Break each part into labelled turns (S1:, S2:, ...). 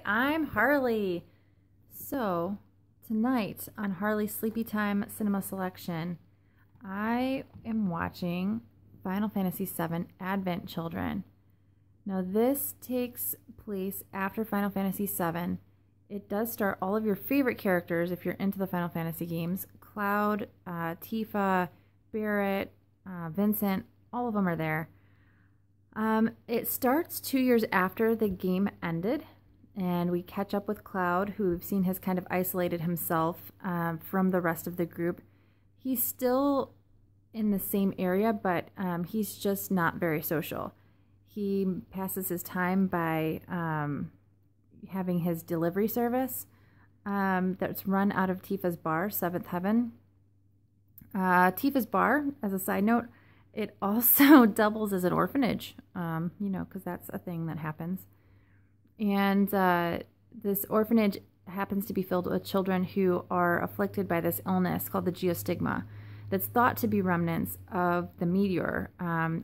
S1: Hi, I'm Harley. So, tonight on Harley's Sleepytime Cinema Selection, I am watching Final Fantasy VII Advent Children. Now, this takes place after Final Fantasy VII. It does star all of your favorite characters if you're into the Final Fantasy games. Cloud, Tifa, Barrett, Vincent, all of them are there. It starts 2 years after the game ended, and we catch up with Cloud, who we've seen has kind of isolated himself from the rest of the group. He's still in the same area, but he's just not very social. He passes his time by having his delivery service that's run out of Tifa's bar, Seventh Heaven. Tifa's bar, as a side note, it also doubles as an orphanage, because that's a thing that happens. And this orphanage happens to be filled with children who are afflicted by this illness called the geostigma that's thought to be remnants of the meteor.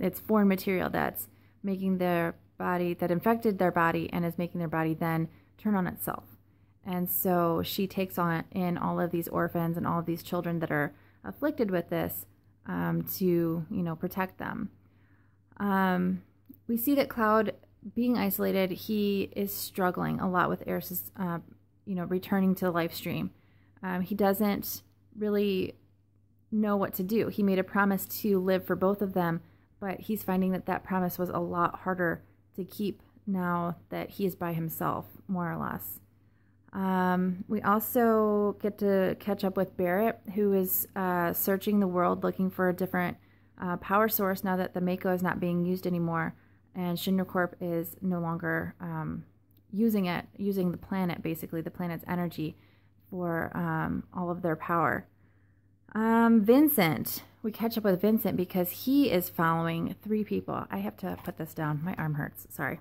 S1: It's foreign material that's making their body, that infected their body and is making their body then turn on itself. And so she takes in all of these orphans and all of these children that are afflicted with this to protect them. We see that Cloud, being isolated, he is struggling a lot with Eris's, returning to the life stream. He doesn't really know what to do. He made a promise to live for both of them, but he's finding that that promise was a lot harder to keep now that he is by himself, more or less. We also get to catch up with Barrett, who is searching the world looking for a different power source now that the Mako is not being used anymore, and Shinra Corp is no longer using the planet, basically, the planet's energy for all of their power. Vincent. We catch up with Vincent because he is following three people. I have to put this down. My arm hurts. Sorry.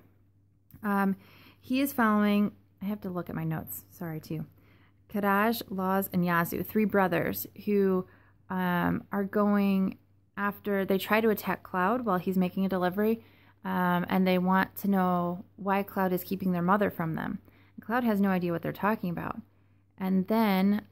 S1: He is following... I have to look at my notes. Sorry, too. Kadaj, Laz, and Yazoo, three brothers who are going after... They try to attack Cloud while he's making a delivery, and they want to know why Cloud is keeping their mother from them. Cloud has no idea what they're talking about. And then,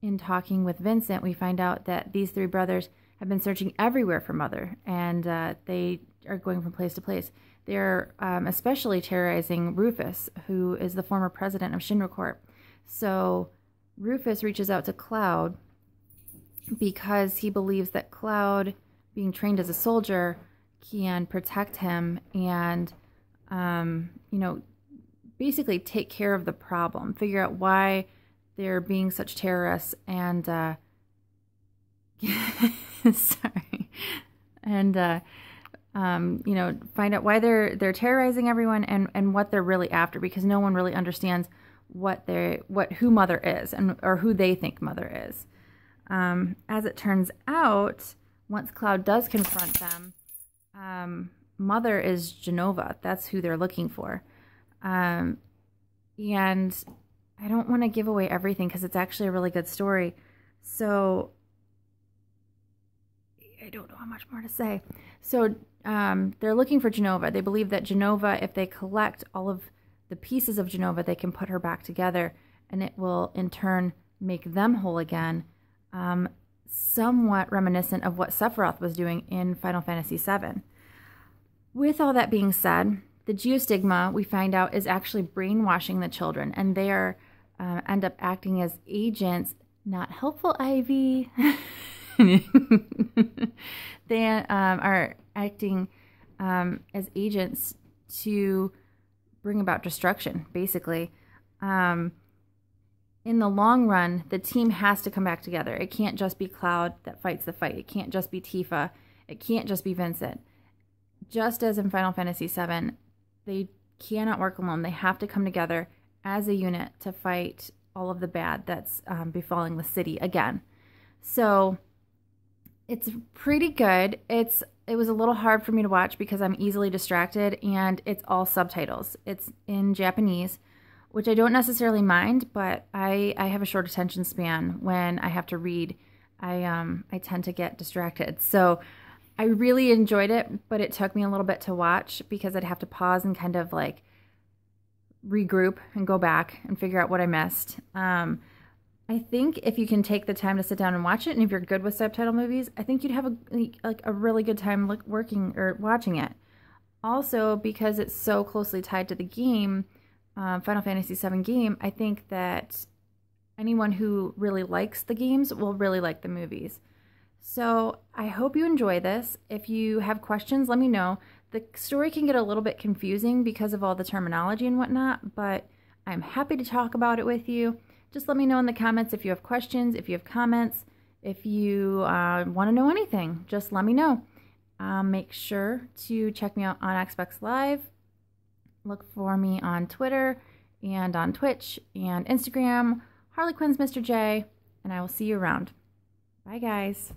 S1: in talking with Vincent, we find out that these three brothers have been searching everywhere for Mother, and they are going from place to place. They're especially terrorizing Rufus, who is the former president of Shinra Corp. So Rufus reaches out to Cloud because he believes that Cloud, being trained as a soldier, can protect him and, basically take care of the problem, figure out why they're being such terrorists, and sorry, and find out why they're terrorizing everyone and what they're really after, because no one really understands who Mother is or who they think Mother is. As it turns out, once Cloud does confront them, Mother is Genova. That's who they're looking for. And I don't want to give away everything because it's actually a really good story. So I don't know how much more to say. So they're looking for Genova. They believe that Genova, if they collect all of the pieces of Genova, they can put her back together, and it will in turn make them whole again, somewhat reminiscent of what Sephiroth was doing in Final Fantasy VII. With all that being said, the geostigma, we find out, is actually brainwashing the children, and they end up acting as agents. Not helpful, Ivy. They are acting as agents to bring about destruction, basically. In the long run, the team has to come back together. It can't just be Cloud that fights the fight. It can't just be Tifa. It can't just be Vincent. Just as in Final Fantasy VII, they cannot work alone. They have to come together as a unit to fight all of the bad that's befalling the city again. So it's pretty good. It was a little hard for me to watch because I'm easily distracted, and it's all subtitles. It's in Japanese, which I don't necessarily mind, but I have a short attention span when I have to read. I tend to get distracted. So I really enjoyed it, but it took me a little bit to watch because I'd have to pause and kind of like regroup and go back and figure out what I missed. I think if you can take the time to sit down and watch it, and if you're good with subtitle movies, I think you'd have a really good time working or watching it. Also, because it's so closely tied to the game, Final Fantasy VII game, I think that anyone who really likes the games will really like the movies. So I hope you enjoy this. If you have questions, let me know. The story can get a little bit confusing because of all the terminology and whatnot, but I'm happy to talk about it with you. Just let me know in the comments if you have questions, if you have comments, if you want to know anything, just let me know. Make sure to check me out on Xbox Live. Look for me on Twitter and on Twitch and Instagram, HarleyQuinnsMrj, and I will see you around. Bye, guys.